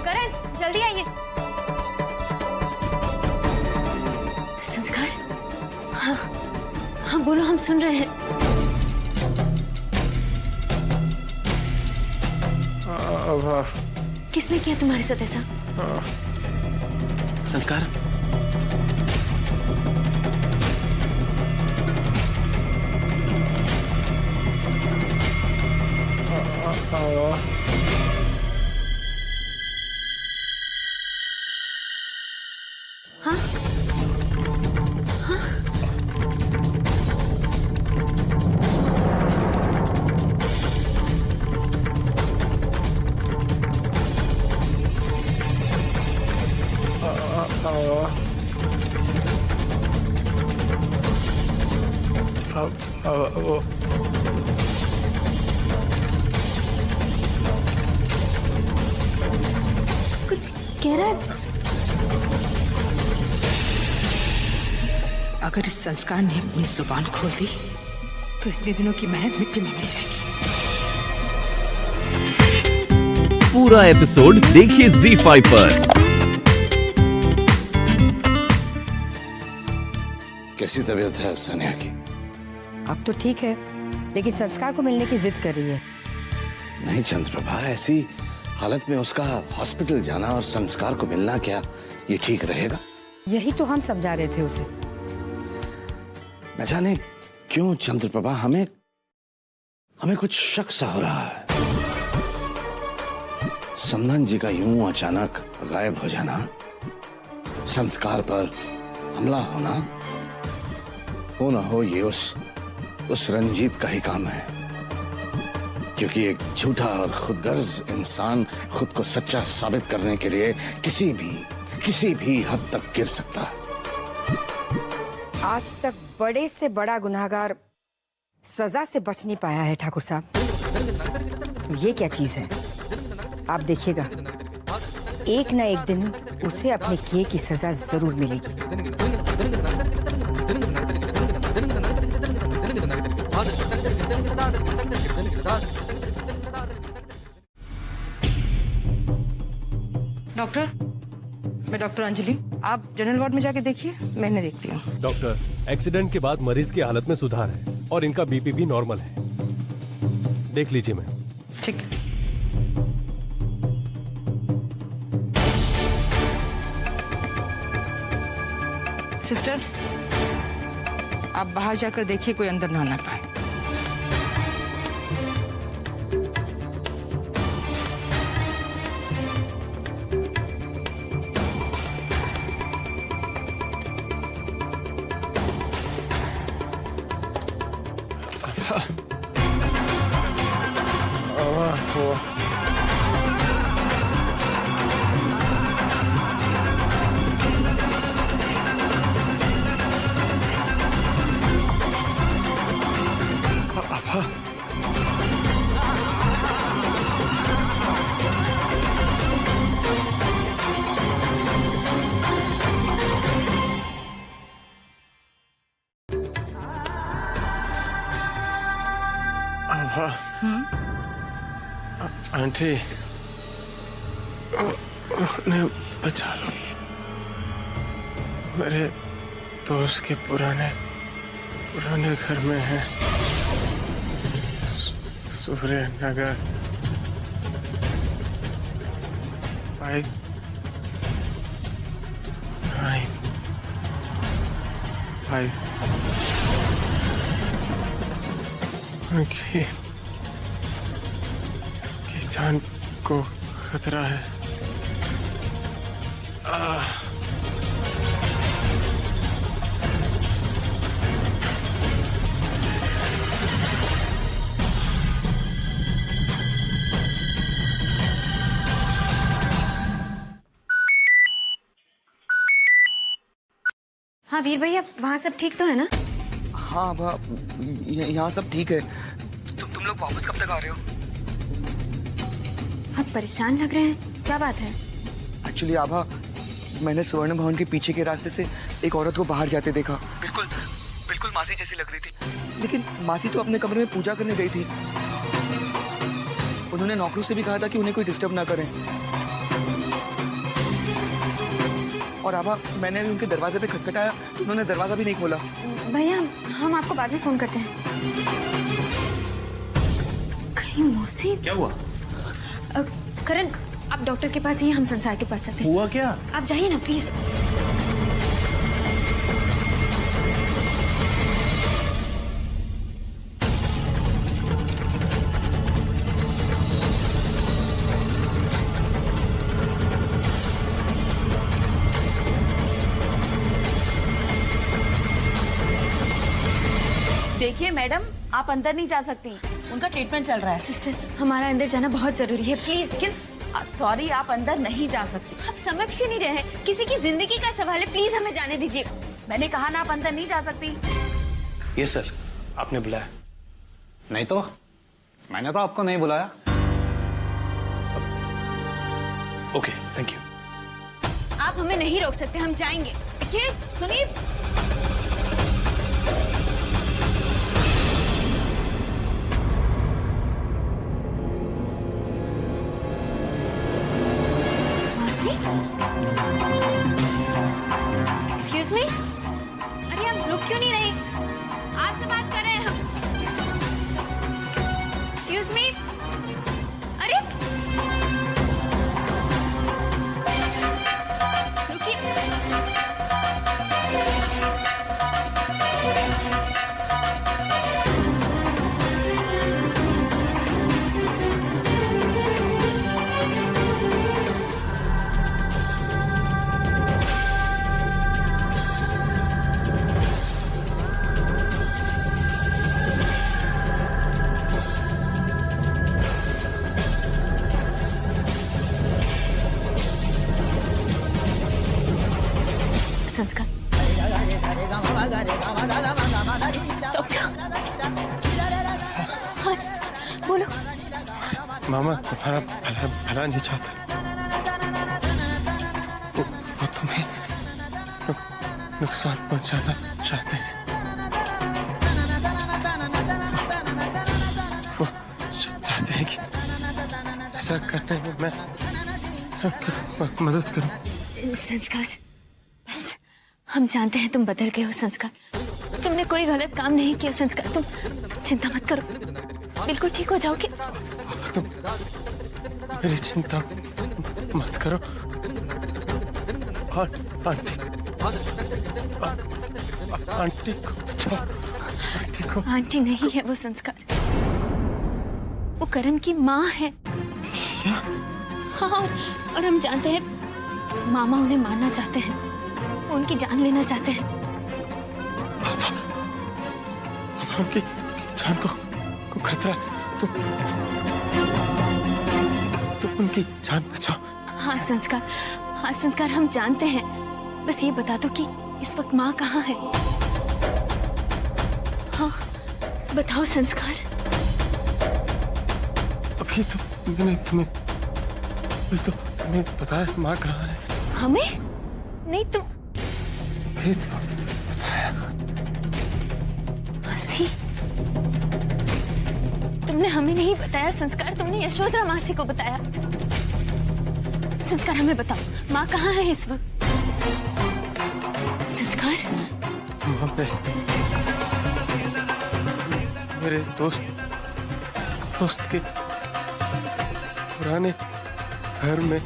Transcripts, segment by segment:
करण जल्दी आइए। संस्कार, हाँ हाँ बोलो, हम सुन रहे हैं। किसने किया तुम्हारे साथ ऐसा? संस्कार, हाँ कुछ कह रहा है। अगर इस संस्कार ने अपनी जुबान खोल दी तो इतने दिनों की मेहनत मिट्टी में मिल जाएगी। पूरा एपिसोड देखिए ZEE5 पर। कैसी तबीयत है सानिया की? अब तो ठीक है, लेकिन संस्कार को मिलने की जिद कर रही है। नहीं चंद्रप्रभा, ऐसी हालत में उसका हॉस्पिटल जाना और संस्कार को मिलना, क्या ये ठीक रहेगा? यही तो हम समझा रहे थे उसे। न जाने क्यों चंद्रप्रभा, हमें कुछ शक सा हो रहा है। संदन जी का यूं अचानक गायब हो जाना, संस्कार पर हमला होना, हो ना हो ये उस रंजीत का ही काम है। क्योंकि एक झूठा और खुदगर्ज इंसान खुद को सच्चा साबित करने के लिए किसी भी हद तक गिर सकता है। आज तक बड़े से बड़ा गुनहगार सजा से बच नहीं पाया है ठाकुर साहब। तो ये क्या चीज है? आप देखिएगा, एक न एक दिन उसे अपने किए की सजा जरूर मिलेगी। डॉक्टर, मैं डॉक्टर अंजलि, आप जनरल वार्ड में जाके देखिए, मैं इन्हें देखती हूँ। डॉक्टर, एक्सीडेंट के बाद मरीज की हालत में सुधार है और इनका बीपी भी नॉर्मल है। देख लीजिए मैम। ठीक है। सिस्टर, आप बाहर जाकर देखिए कोई अंदर ना आना पाए। आंटी, उन्हें बचा लो। मेरे दोस्त के पुराने घर में है, सूर्य नगर 595। उनकी जान को खतरा है। हाँ वीर भैया, वहाँ सब ठीक तो है ना? हाँ यहाँ सब ठीक है। तुम लोग वापस कब तक आ रहे हो? आप परेशान लग रहे हैं, क्या बात है? एक्चुअली आभा, मैंने स्वर्ण भवन के पीछे के रास्ते से एक औरत को बाहर जाते देखा। बिल्कुल मासी जैसी लग रही थी, लेकिन मासी तो अपने कमरे में पूजा करने गई थी। उन्होंने नौकरों से भी कहा था कि उन्हें कोई डिस्टर्ब ना करें। और आभा, मैंने भी उनके दरवाजे पे खटखटाया तो उन्होंने दरवाजा भी नहीं खोला। भैया हम आपको बाद में फोन करते हैं। कहीं मौसी। क्या हुआ? करण, आप डॉक्टर के पास जाइए, हम संसार के पास जाते हैं। हुआ क्या? आप जाइए ना प्लीज। देखिए मैडम, आप अंदर नहीं जा सकती, उनका ट्रीटमेंट चल रहा है। सिस्टर, हमारा अंदर जाना बहुत जरूरी है, प्लीज। सॉरी, आप अंदर नहीं जा सकती। आप समझ क्यों नहीं रहे हैं? किसी की जिंदगी का सवाल है, प्लीज हमें जाने दीजिए। मैंने कहा ना, आप अंदर नहीं जा सकती। ये सर, आपने बुलाया? नहीं तो मैंने तो आपको नहीं बुलाया। Okay, thank you. आप हमें नहीं रोक सकते, हम जाएंगे। देखिए सुनिए, एक्सक्यूज मी, अरे आप रुक क्यों नहीं रही? आपसे बात कर रहे हैं हम। एक्सक्यूज मी, अरे रुकिए। संस्कार, हाँ संस्कार, बोलो। मामा तुम्हारा भला नहीं चाहता, वो तुम्हें नुकसान पहुंचाना चाहते हैं। वो चाहते हैं कि ऐसा करने में मैं मदद करूं। संस्कार, बस हम जानते हैं तुम बदल गए हो। संस्कार, तुमने कोई गलत काम नहीं किया। संस्कार, तुम चिंता मत करो, बिल्कुल ठीक हो जाओगे। तुम मेरी चिंता मत करो। आंटी को बचाओ, आंटी को। आंटी नहीं है वो संस्कार, वो करण की माँ है। हाँ, और हम जानते हैं मामा उन्हें मारना चाहते हैं, उनकी जान लेना चाहते हैं। उनकी जान को खतरा, तुम उनकी जान बचाओ। हाँ संस्कार, हाँ संस्कार, हम जानते हैं। बस ये बता दो कि इस वक्त माँ कहाँ है? हाँ बताओ संस्कार। अभी तो मैंने तुम्हें बताया माँ कहाँ है। हमें नहीं, तुम अभी तो बताया। मासी, तुमने हमें नहीं बताया संस्कार, तुमने यशोधरा मासी को बताया। संस्कार हमें बताओ, माँ कहाँ है इस वक्त? संस्कार, वहाँ पे मेरे दोस्त के पुराने घर में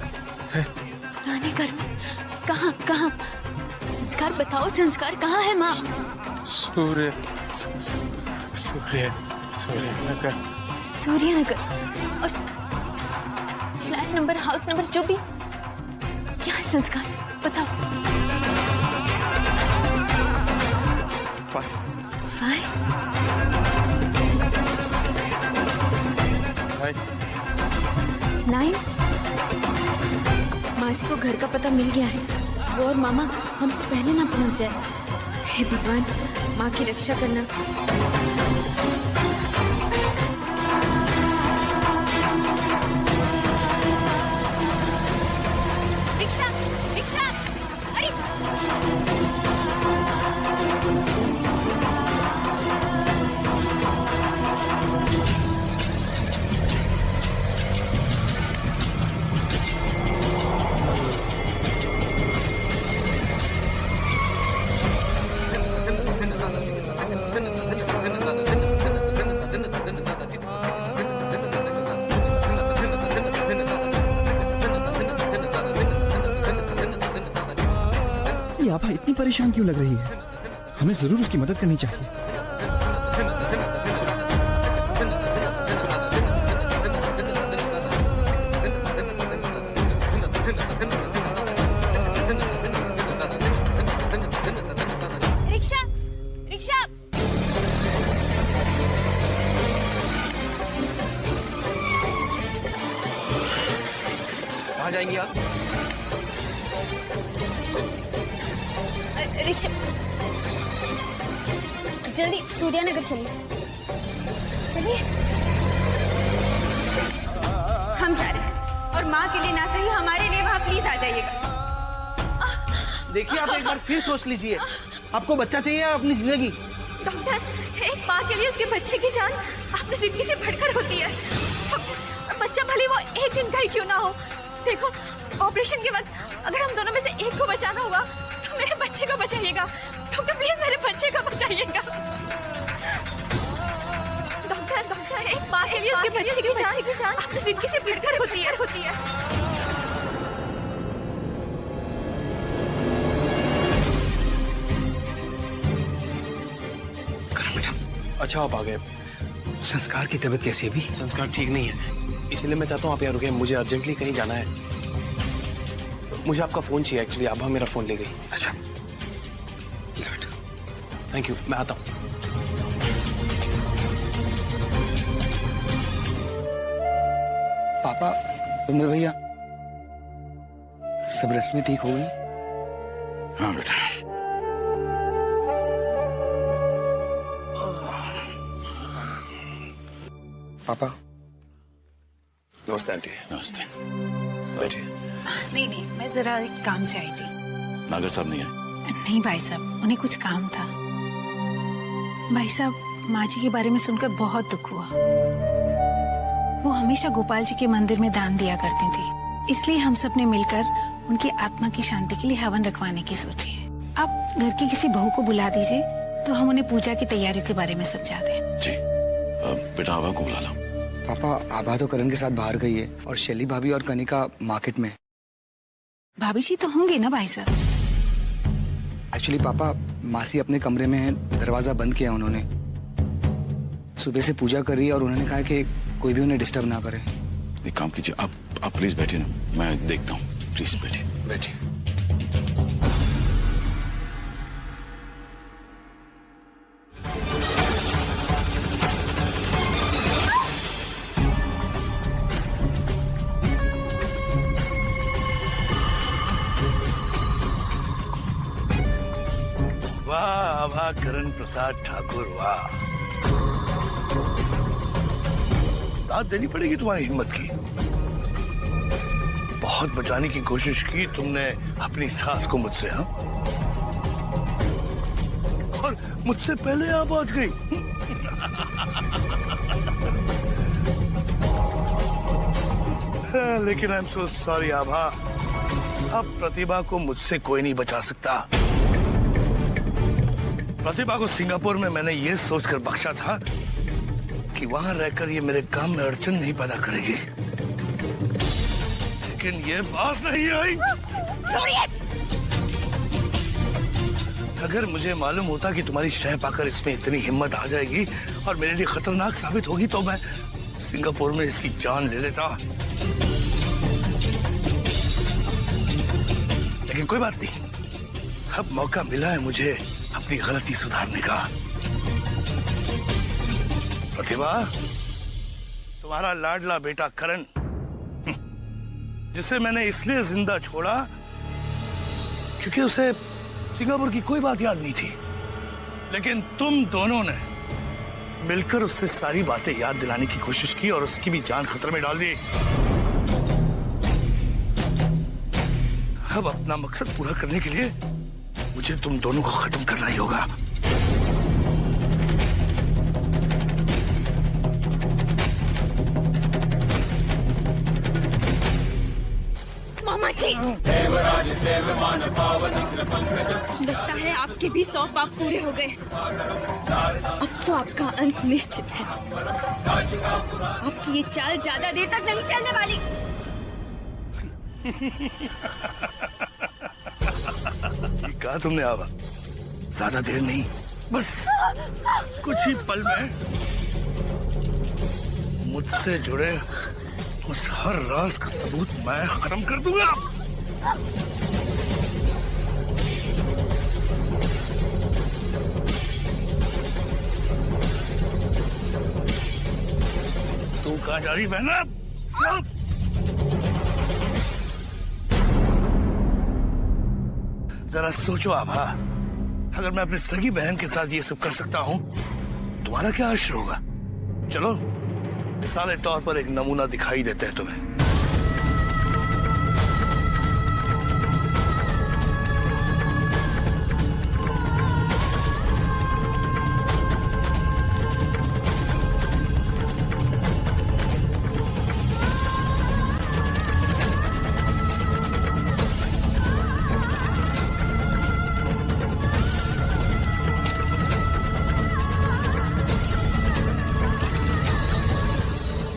है। पुराने घर में? कहाँ कहाँ? संस्कार बताओ, संस्कार कहाँ है माँ? सूर्यनगर। सूर्यनगर? और फ्लैट नंबर, हाउस नंबर, जो भी क्या है संस्कार बताओ। 5 9। मासी को घर का पता मिल गया है, वो और मामा हमसे पहले ना पहुंच जाए। हे भगवान, माँ की रक्षा करना। रिक्शा, रिक्शा, अरे परेशान क्यों लग रही है? हमें जरूर उसकी मदद करनी चाहिए। Rickshaw, rickshaw. कहाँ जाएंगी आप? रिक्शा, जल्दी सूर्यानगर चलिए। चलिए, हम जा रहे हैं और माँ के लिए ना सही हमारे लिए वहाँ प्लीज आ जाइएगा। देखिए आप एक बार फिर सोच लीजिए, आपको बच्चा चाहिए या अपनी जिंदगी? डॉक्टर, एक माँ के लिए उसके बच्चे की जान अपनी जिंदगी से बढ़कर होती है। बच्चा भले वो एक दिन का ही क्यों ना हो। देखो, ऑपरेशन के वक्त अगर हम दोनों में से एक को बचाना हुआ तो मेरे बच्चे को बचाइएगा। डॉक्टर प्लीज मेरे बच्चे को बचाइएगा। डॉक्टर, एक माँ के लिए उसके बच्चे की जान अपनी जिंदगी से बढ़कर होती है। अच्छा आप आ गए। संस्कार की तबीयत कैसी है अभी? संस्कार ठीक नहीं है, इसलिए मैं चाहता हूँ आप यहाँ रुके। मुझे अर्जेंटली कहीं जाना है। मुझे आपका फोन चाहिए एक्चुअली। आभा मेरा फोन ले गई। अच्छा, थैंक यू, मैं आता हूँ। पापा, उमर भैया, सब रस्में ठीक हो गई? हाँ बेटा। पापा। नमस्ते आंटी। नमस्ते, बैठिए। नहीं, मैं जरा एक काम से आई थी। नागर साहब नहीं आए? नहीं भाई साहब, उन्हें कुछ काम था। भाई साहब, माँ जी के बारे में सुनकर बहुत दुख हुआ। वो हमेशा गोपाल जी के मंदिर में दान दिया करती थी, इसलिए हम सब ने मिलकर उनकी आत्मा की शांति के लिए हवन रखवाने की सोची है। आप घर की किसी बहू को बुला दीजिए तो हम उन्हें पूजा की तैयारियों के बारे में समझा दें। जी, बेटा आभा को बुला लो। पापा, आभा तो करण के साथ बाहर गई है और शैली भाभी और कनिका मार्केट में। भाभी जी तो होंगे ना भाई साहब? एक्चुअली पापा, मासी अपने कमरे में है, दरवाजा बंद किया उन्होंने। सुबह से पूजा कर रही है और उन्होंने कहा कि कोई भी उन्हें डिस्टर्ब ना करे। एक काम कीजिए, आप प्लीज बैठिए ना, मैं देखता हूँ। प्लीज बैठिए। बैठिए। वाह करण प्रसाद ठाकुर, वाह। दाद देनी पड़ेगी तुम्हारी हिम्मत की। बहुत बचाने की कोशिश की तुमने अपनी सास को मुझसे, हाँ? और मुझसे पहले आप पहुंच गई। लेकिन आई एम सो सॉरी आभा, अब प्रतिभा को मुझसे कोई नहीं बचा सकता। प्रतिभा को सिंगापुर में मैंने ये सोचकर बख्शा था कि वहां रहकर ये मेरे काम में अड़चन नहीं पैदा करेगी, लेकिन ये पास नहीं आई। अगर मुझे मालूम होता कि तुम्हारी शह पाकर इसमें इतनी हिम्मत आ जाएगी और मेरे लिए खतरनाक साबित होगी तो मैं सिंगापुर में इसकी जान ले लेता। लेकिन कोई बात नहीं, अब मौका मिला है मुझे अपनी गलती सुधारने का। प्रतिभा, तुम्हारा लाडला बेटा करण, जिसे मैंने इसलिए जिंदा छोड़ा क्योंकि उसे सिंगापुर की कोई बात याद नहीं थी, लेकिन तुम दोनों ने मिलकर उससे सारी बातें याद दिलाने की कोशिश की और उसकी भी जान खतरे में डाल दी। अब अपना मकसद पूरा करने के लिए मुझे तुम दोनों को खत्म करना ही होगा। मामा जी, लगता है आपके भी 100 पाप पूरे हो गए। अब तो आपका अंत निश्चित है। आपकी ये चाल ज्यादा देर तक नहीं चलने वाली। कहा तुमने आवा? ज्यादा देर नहीं, बस कुछ ही पल में मुझसे जुड़े उस हर राज का सबूत मैं खत्म कर दूंगा। तू कहाँ जा रही बहना? जरा सोचो आभा, अगर मैं अपनी सगी बहन के साथ ये सब कर सकता हूँ, तुम्हारा क्या आश्र होगा? चलो मिसाल तौर पर एक नमूना दिखाई देते हैं तुम्हें।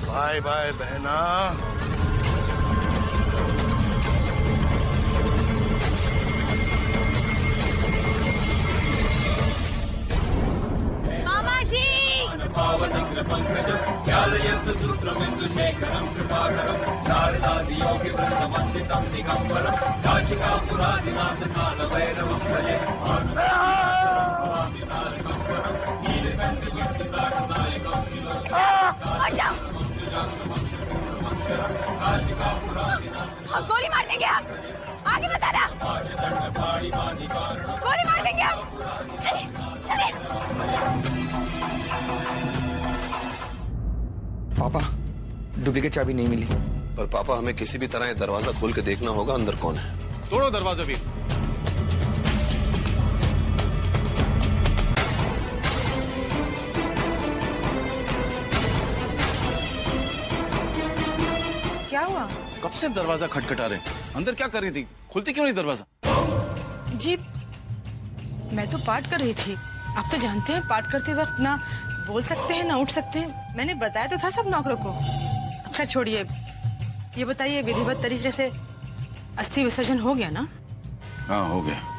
बाय बाय बहना। मामा जी! गोली मार देंगे आप, आगे बताना। गोली मार देंगे आप, चलिए चलिए। पापा, डुप्लीकेट चाबी नहीं मिली। पर पापा, हमें किसी भी तरह ये दरवाजा खोल के देखना होगा अंदर कौन है। तोड़ो दरवाजा भी। क्या हुआ? कब से दरवाजा खटखटा रहे हैं? अंदर क्या कर रही थी? खुलती क्यों नहीं दरवाजा? जी मैं तो पाठ कर रही थी। आप तो जानते हैं पाठ करते वक्त ना बोल सकते हैं ना उठ सकते हैं। मैंने बताया तो था सब नौकरों को। अच्छा छोड़िए, ये बताइए विधिवत तरीके से अस्थि विसर्जन हो गया ना? हाँ हो गया।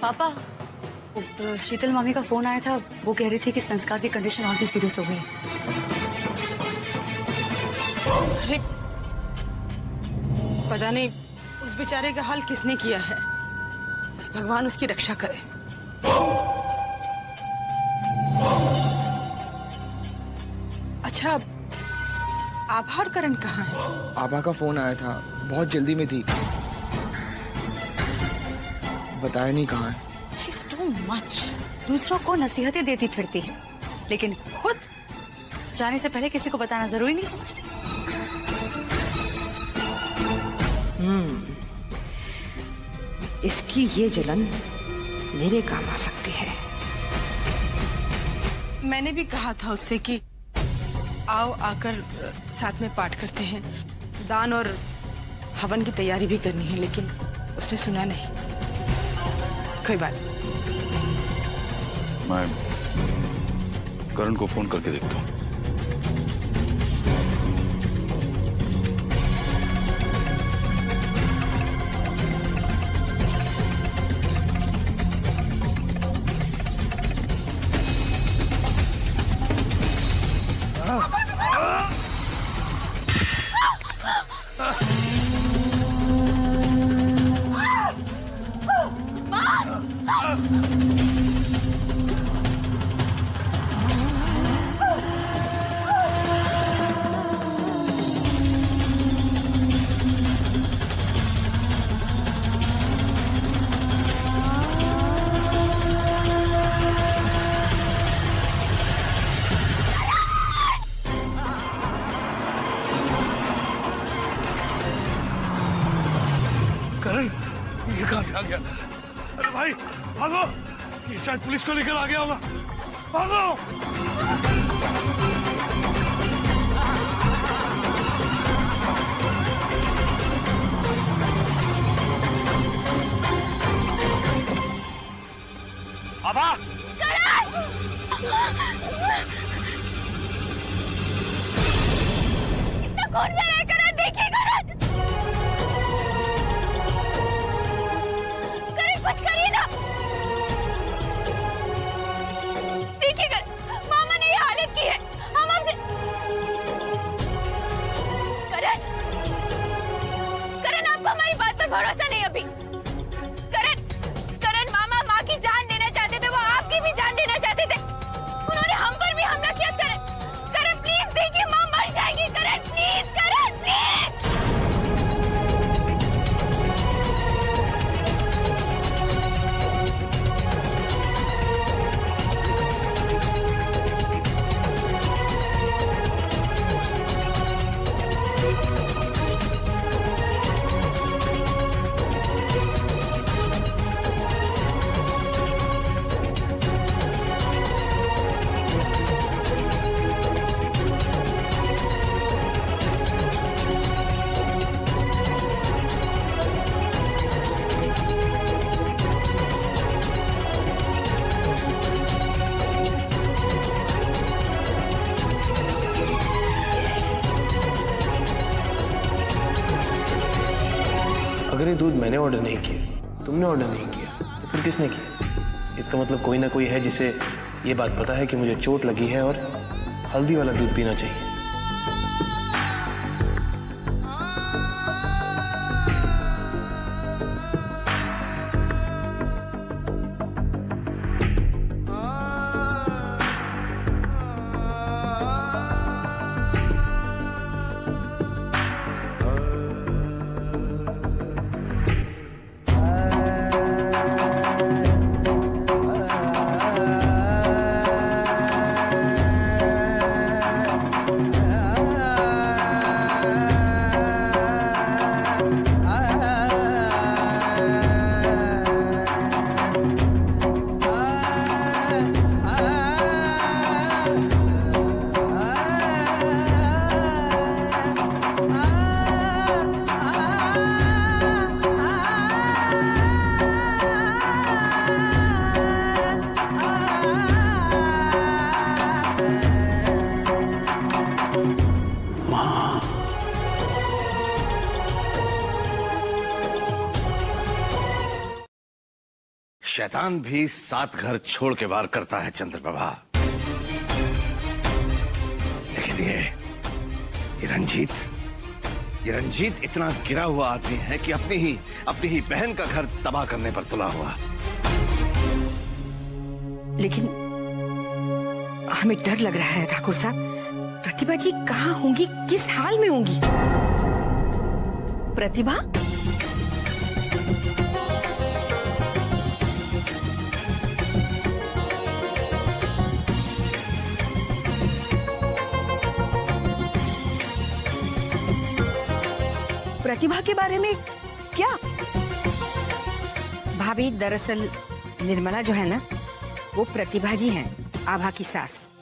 पापा, शीतल मामी का फोन आया था। वो कह रही थी कि संस्कार की कंडीशन और भी सीरियस हो गई है। अरे पता नहीं उस बेचारे का हाल किसने किया है। बस भगवान उसकी रक्षा करे। अच्छा, आभार करण कहाँ है? आभा का फोन आया था, बहुत जल्दी में थी, बताया नहीं कहाँ है। She's too much. दूसरों को नसीहतें देती फिरती है, लेकिन खुद जाने से पहले किसी को बताना जरूरी नहीं समझती। इसकी ये जलन मेरे काम आ सकती है। मैंने भी कहा था उससे कि आओ आकर साथ में पाठ करते हैं, दान और हवन की तैयारी भी करनी है, लेकिन उसने सुना नहीं। कोई बात नहीं। मैं करण को फोन करके देखता हूँ। करण, ये कहां से आ गया? अरे भाई भागो, ये शायद पुलिस को लेकर आ गया होगा। भागो। आभा! करण! खून बह रहा है करण, देखिए करण। करण कुछ करिए ना। देखिए करण, मामा ने ये हालत की है, हम आपसे। करण, करण आपको हमारी बात पर भरोसा नहीं अभी। करण, करण मामा माँ की जान लेना चाहते थे, वो आपकी भी जान लेना चाहते थे, उन्होंने हम पर भी हमला किया। करण, करण प्लीज देखिए, माँ मर जाएगी। करण प्लीज, करण प्लीज। अगर ये दूध मैंने ऑर्डर नहीं किया, तुमने ऑर्डर नहीं किया, तो फिर किसने किया? इसका मतलब कोई ना कोई है जिसे ये बात पता है कि मुझे चोट लगी है और हल्दी वाला दूध पीना चाहिए। शैतान भी 7 घर छोड़ के वार करता है चंद्रप्रभा, लेकिन ये रंजीत इतना गिरा हुआ आदमी है कि अपनी ही बहन का घर तबाह करने पर तुला हुआ। लेकिन हमें डर लग रहा है ठाकुर साहब, प्रतिभा जी कहाँ होंगी, किस हाल में होंगी? प्रतिभा? प्रतिभा के बारे में क्या? भाभी, दरअसल निर्मला जो है ना, वो प्रतिभा जी हैं, आभा की सास।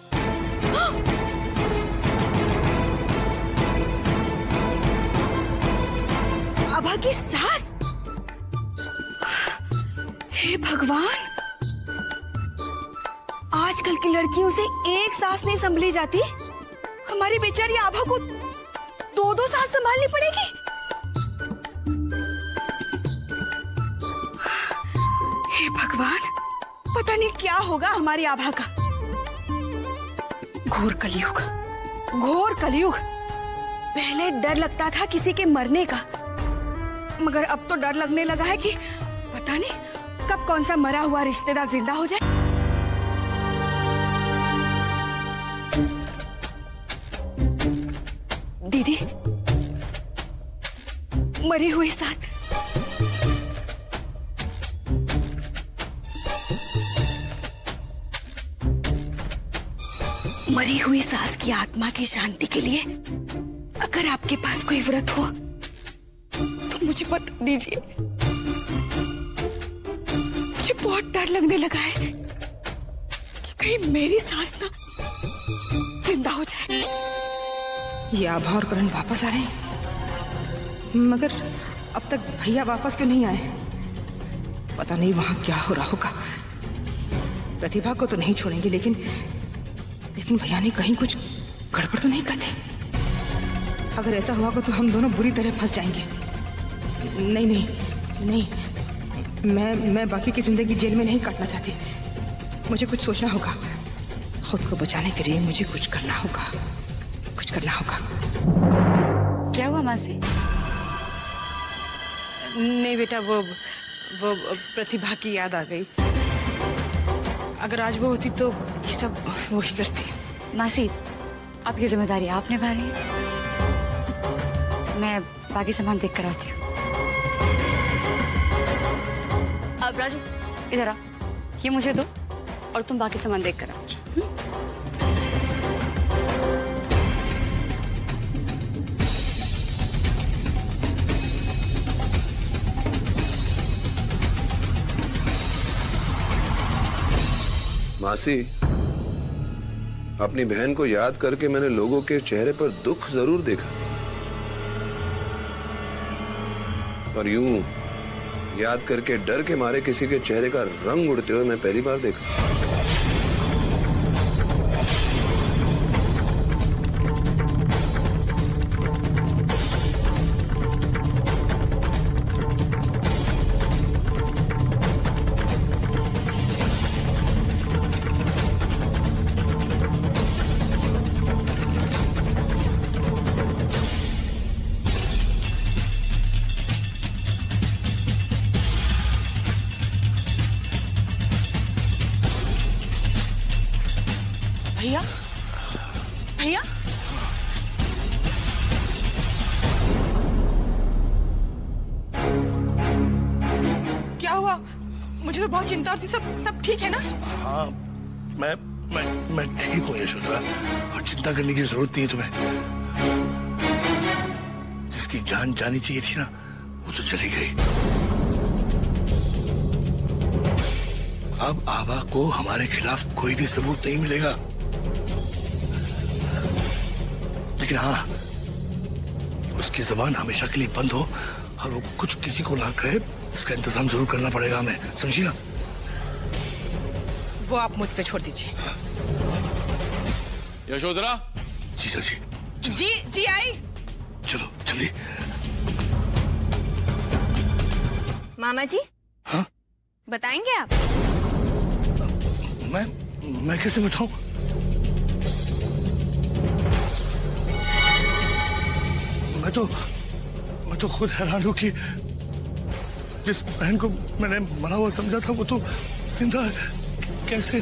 आभा की सास? हे भगवान, आजकल की लड़कियों से एक सास नहीं संभली जाती। हमारी बेचारी आभा को 2-2 सास संभालनी पड़ेगी। हे भगवान, पता नहीं क्या होगा हमारी आभा का। घोर कलयुग, घोर कलयुग। पहले डर लगता था किसी के मरने का, मगर अब तो डर लगने लगा है कि पता नहीं कब कौन सा मरा हुआ रिश्तेदार जिंदा हो जाए। दीदी, मरी हुई सास, मरी हुई सास की आत्मा की शांति के लिए अगर आपके पास कोई व्रत हो तो मुझे बता दीजिए। मुझे बहुत डर लगने लगा है कि कहीं मेरी सास ना जिंदा हो जाए। ये आभा और करण वापस आ रहे हैं, मगर अब तक भैया वापस क्यों नहीं आए? पता नहीं वहां क्या हो रहा होगा। प्रतिभा को तो नहीं छोड़ेंगे, लेकिन भैया ने कहीं कुछ गड़बड़ तो नहीं करते। अगर ऐसा हुआ तो हम दोनों बुरी तरह फंस जाएंगे। नहीं नहीं नहीं, मैं बाकी की जिंदगी जेल में नहीं काटना चाहती। मुझे कुछ सोचना होगा। खुद को बचाने के लिए मुझे कुछ करना होगा, कुछ करना होगा। क्या हुआ मासी? नहीं बेटा, वो प्रतिभा की याद आ गई। अगर आज वो होती तो ये सब वो ही करती। मासी, आपकी जिम्मेदारी आप निभा रही है, मैं बाकी सामान देख कर आती हूँ। अब राजू इधर आ, ये मुझे दो और तुम बाकी सामान देख कर आओ। मासी, अपनी बहन को याद करके मैंने लोगों के चेहरे पर दुख जरूर देखा, पर यूं याद करके डर के मारे किसी के चेहरे का रंग उड़ते हुए मैं पहली बार देखा। भैया, भैया, क्या हुआ? मुझे तो बहुत चिंता होती। सब ठीक है ना? हाँ, मैं ठीक हूँ यशोधरा, और चिंता करने की जरूरत नहीं है तुम्हें। जिसकी जान जानी चाहिए थी ना, वो तो चली गई। अब आभा को हमारे खिलाफ कोई भी सबूत नहीं मिलेगा, लेकिन हाँ, उसकी जबान हमेशा के लिए बंद हो और वो कुछ किसी को ना कहे, इसका इंतजाम जरूर करना पड़ेगा हमें, समझी ना? वो आप मुझ पे छोड़ दीजिए। यशोधरा। जी जी जी जी आई। चलो जल्दी। मामा जी। हाँ? बताएंगे आप? मैं कैसे बताऊं? मैं तो खुद हैरान हूं कि जिस बहन को मैंने मरा हुआ समझा था वो तो जिंदा है। कैसे?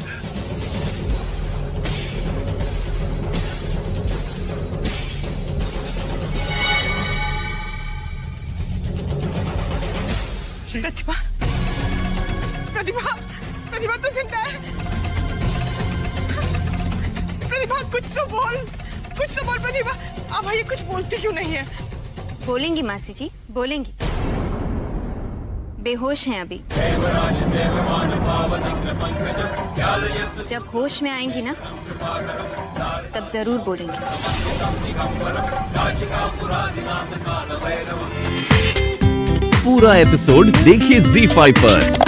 प्रतिभा, प्रतिभा, प्रतिभा तो जिंदा है। प्रतिभा कुछ तो बोल, कुछ तो बोल प्रतिभा। अब ये कुछ बोलती क्यों नहीं है? बोलेंगी मासी जी, बोलेंगी। बेहोश हैं अभी। जब होश में आएंगी ना, तब जरूर बोलेंगी। पूरा एपिसोड देखिए ZEE5 पर।